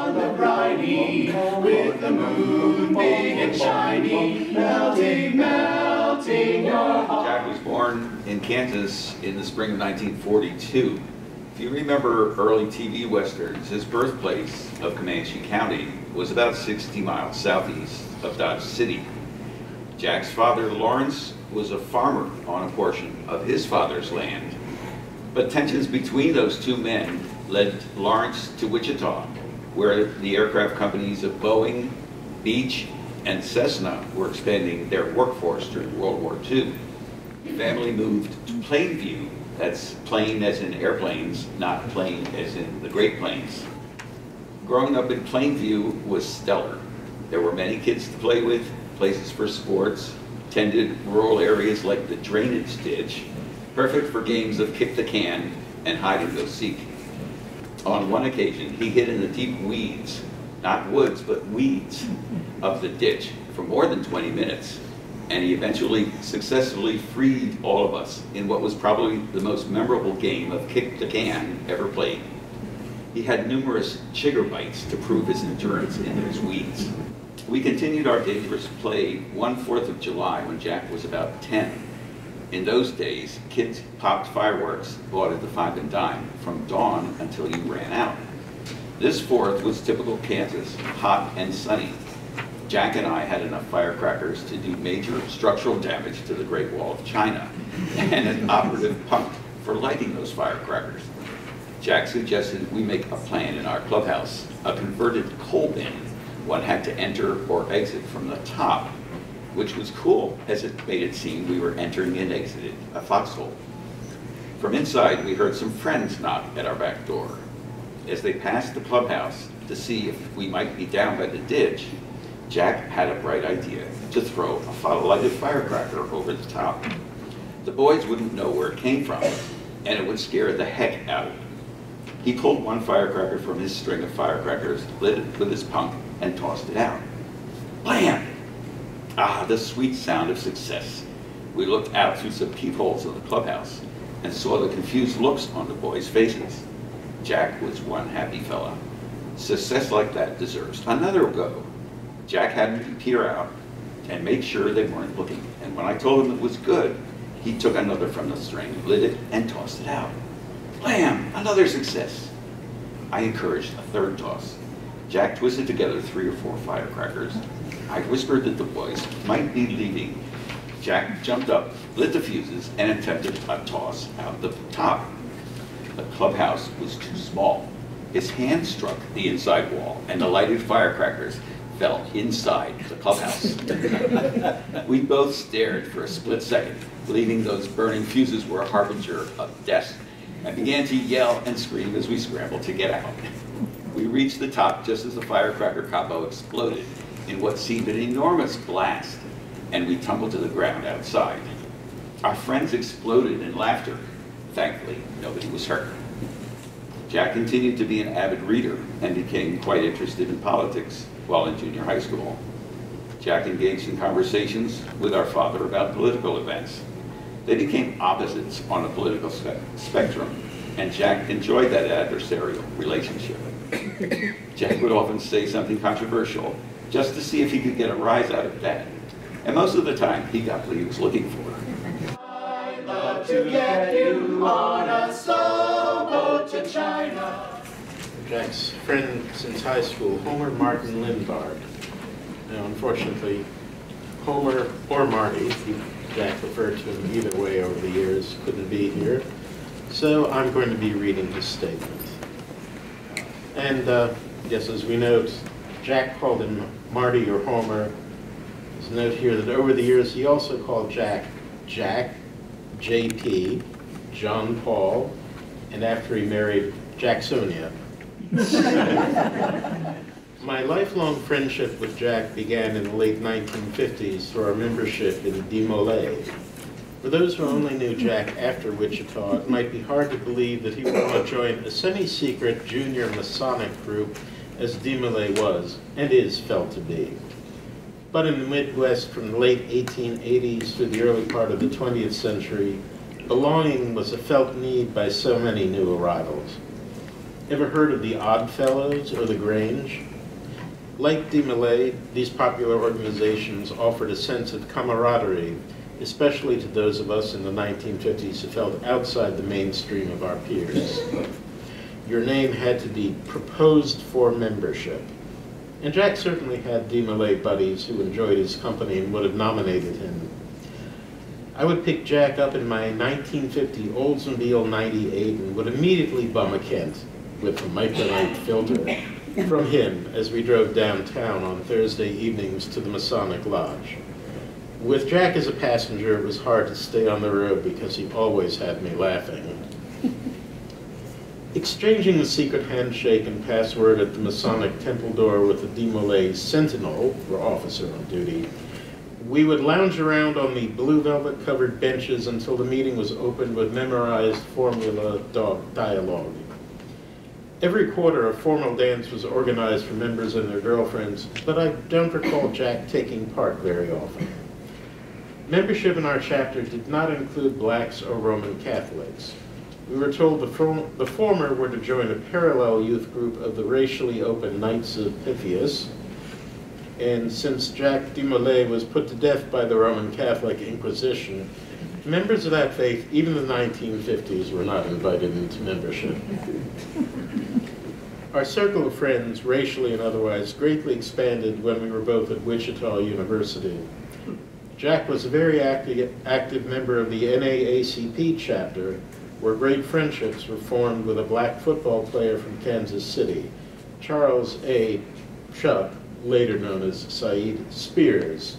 on the briny, with the moon big and shiny, melting, melting your heart. Jack was born in Kansas in the spring of 1942. If you remember early TV westerns, his birthplace of Comanche County was about 60 miles southeast of Dodge City. Jack's father, Lawrence, was a farmer on a portion of his father's land. But tensions between those two men led Lawrence to Wichita, where the aircraft companies of Boeing, Beech, and Cessna were expanding their workforce during World War II. The family moved to Plainview. That's plane as in airplanes, not plane as in the Great Plains. Growing up in Plainview was stellar. There were many kids to play with, places for sports, tended rural areas like the drainage ditch, perfect for games of kick the can and hide and go seek. On one occasion, he hid in the deep weeds, not woods, but weeds, of the ditch for more than 20 minutes. And he eventually successfully freed all of us in what was probably the most memorable game of kick the can ever played. He had numerous chigger bites to prove his endurance in those weeds. We continued our dangerous play one 4th of July when Jack was about 10. In those days, kids popped fireworks bought at the 5 and dime from dawn until you ran out. This 4th was typical Kansas, hot and sunny. Jack and I had enough firecrackers to do major structural damage to the Great Wall of China and an operative pump for lighting those firecrackers. Jack suggested we make a plan in our clubhouse, a converted coal bin. One had to enter or exit from the top, which was cool as it made it seem we were entering and exiting a foxhole. From inside, we heard some friends knock at our back door. As they passed the clubhouse to see if we might be down by the ditch, Jack had a bright idea to throw a lighted firecracker over the top. The boys wouldn't know where it came from, and it would scare the heck out of them. He pulled one firecracker from his string of firecrackers, lit it with his punk, and tossed it out. Blam! Ah, the sweet sound of success. We looked out through some peepholes of the clubhouse and saw the confused looks on the boys' faces. Jack was one happy fella. Success like that deserves another go. Jack had me peer out and make sure they weren't looking. And when I told him it was good, he took another from the string, lit it, and tossed it out. Blam! Another success. I encouraged a third toss. Jack twisted together 3 or 4 firecrackers. I whispered that the boys might be leaving. Jack jumped up, lit the fuses, and attempted a toss out the top. The clubhouse was too small. His hand struck the inside wall, and the lighted firecrackers fell inside the clubhouse. We both stared for a split second, believing those burning fuses were a harbinger of death, and began to yell and scream as we scrambled to get out. We reached the top just as the firecracker combo exploded in what seemed an enormous blast, and we tumbled to the ground outside. Our friends exploded in laughter. Thankfully, nobody was hurt. Jack continued to be an avid reader and became quite interested in politics while in junior high school. Jack engaged in conversations with our father about political events. They became opposites on the political spectrum, and Jack enjoyed that adversarial relationship. Jack would often say something controversial just to see if he could get a rise out of that. And most of the time, he got what he was looking for. I'd love to get you on a slow boat to China. Jack's friend since high school, Homer Martin Limbird. Now, unfortunately, Homer or Marty, Jack referred to him either way over the years, couldn't be here. So I'm going to be reading his statement. And yes, as we note, Jack called him Marty or Homer. There's a note here that over the years he also called Jack, JP, John Paul, and after he married Jacksonia. My lifelong friendship with Jack began in the late 1950s through our membership in Demolay. For those who only knew Jack after Wichita, it might be hard to believe that he would want to join a semi-secret junior Masonic group as Demolay was, and is felt to be. But in the Midwest from the late 1880s to the early part of the 20th century, belonging was a felt need by so many new arrivals. Ever heard of the Odd Fellows or the Grange? Like DeMolay, these popular organizations offered a sense of camaraderie, especially to those of us in the 1950s who felt outside the mainstream of our peers. Your name had to be proposed for membership. And Jack certainly had DeMolay buddies who enjoyed his company and would have nominated him. I would pick Jack up in my 1950 Oldsmobile 98 and would immediately bum a Kent with a micronite filter from him as we drove downtown on Thursday evenings to the Masonic Lodge. With Jack as a passenger, it was hard to stay on the road because he always had me laughing. Exchanging the secret handshake and password at the Masonic temple door with the DeMolay sentinel, or officer on duty, we would lounge around on the blue velvet covered benches until the meeting was opened with memorized formula dialogue. Every quarter, a formal dance was organized for members and their girlfriends, but I don't recall Jack taking part very often. Membership in our chapter did not include blacks or Roman Catholics. We were told the former were to join a parallel youth group of the racially open Knights of Pythias, and since Jack DeMolay was put to death by the Roman Catholic Inquisition, members of that faith, even in the 1950s, were not invited into membership. Our circle of friends, racially and otherwise, greatly expanded when we were both at Wichita University. Jack was a very active member of the NAACP chapter, where great friendships were formed with a black football player from Kansas City, Charles A. Chuck, later known as Saeed Spears.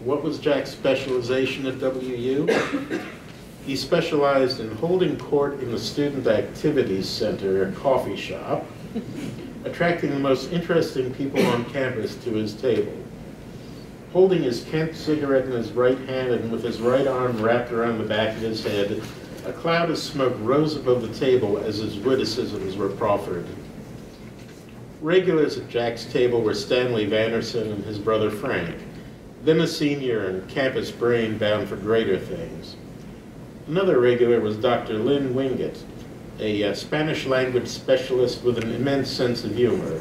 What was Jack's specialization at WU? He specialized in holding court in the Student Activities Center, a coffee shop, attracting the most interesting people on campus to his table. Holding his Kent cigarette in his right hand and with his right arm wrapped around the back of his head, a cloud of smoke rose above the table as his witticisms were proffered. Regulars at Jack's table were Stanley Vanderson and his brother Frank, then a senior and campus brain bound for greater things. Another regular was Dr. Lynn Wingate, a Spanish language specialist with an immense sense of humor.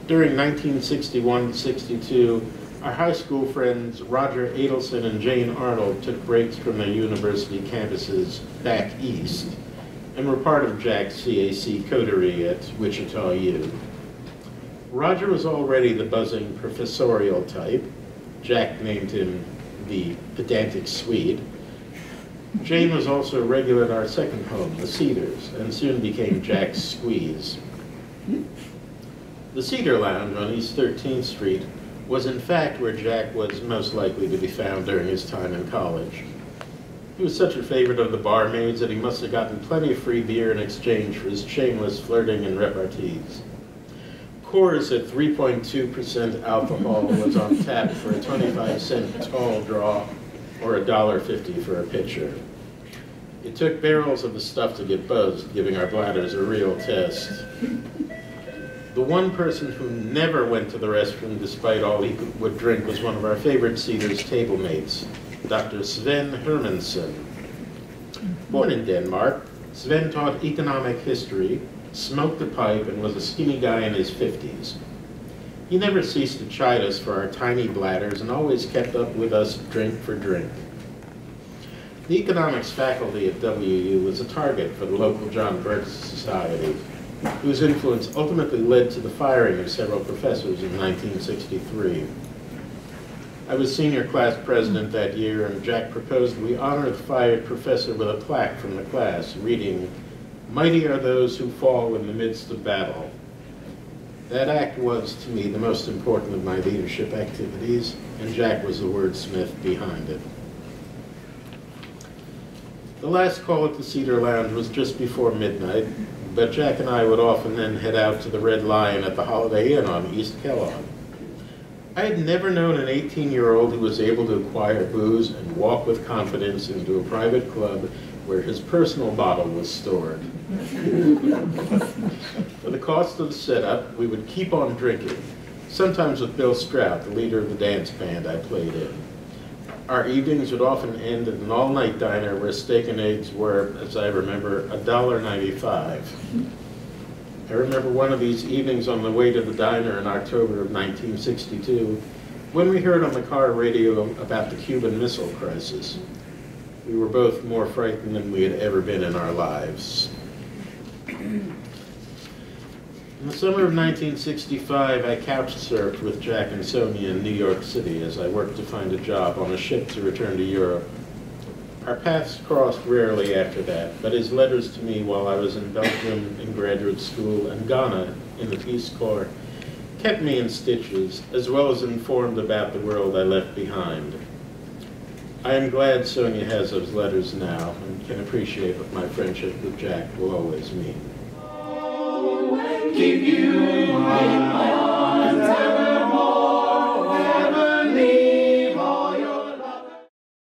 During 1961-62, our high school friends Roger Adelson and Jane Arnold took breaks from their university campuses back east and were part of Jack's CAC coterie at Wichita U. Roger was already the buzzing professorial type. Jack named him the pedantic Swede. Jane was also a regular at our second home, the Cedars, and soon became Jack's squeeze. The Cedar Lounge on East 13th Street was in fact where Jack was most likely to be found during his time in college. He was such a favorite of the barmaids that he must have gotten plenty of free beer in exchange for his shameless flirting and repartees. Coors at 3.2% alcohol was on tap for a 25-cent tall draw or $1.50 for a pitcher. It took barrels of the stuff to get buzzed, giving our bladders a real test. The one person who never went to the restroom despite all he would drink was one of our favorite Cedars table mates, Dr. Sven Hermansson. Born in Denmark, Sven taught economic history, smoked a pipe, and was a skinny guy in his 50s. He never ceased to chide us for our tiny bladders and always kept up with us drink for drink. The economics faculty at WU was a target for the local John Birch Society, whose influence ultimately led to the firing of several professors in 1963. I was senior class president that year, and Jack proposed we honor the fired professor with a plaque from the class reading, "Mighty are those who fall in the midst of battle." That act was, to me, the most important of my leadership activities, and Jack was the wordsmith behind it. The last call at the Cedar Lounge was just before midnight, but Jack and I would often then head out to the Red Lion at the Holiday Inn on East Kellogg. I had never known an 18-year-old who was able to acquire booze and walk with confidence into a private club where his personal bottle was stored. For the cost of the setup, we would keep on drinking, sometimes with Bill Strout, the leader of the dance band I played in. Our evenings would often end at an all-night diner where steak and eggs were, as I remember, $1.95. I remember one of these evenings on the way to the diner in October of 1962 when we heard on the car radio about the Cuban Missile Crisis. We were both more frightened than we had ever been in our lives. In the summer of 1965, I couch surfed with Jack and Sonia in New York City as I worked to find a job on a ship to return to Europe. Our paths crossed rarely after that, but his letters to me while I was in Belgium in graduate school and Ghana in the Peace Corps kept me in stitches, as well as informed about the world I left behind. I am glad Sonia has those letters now and can appreciate what my friendship with Jack will always mean. Keep you in my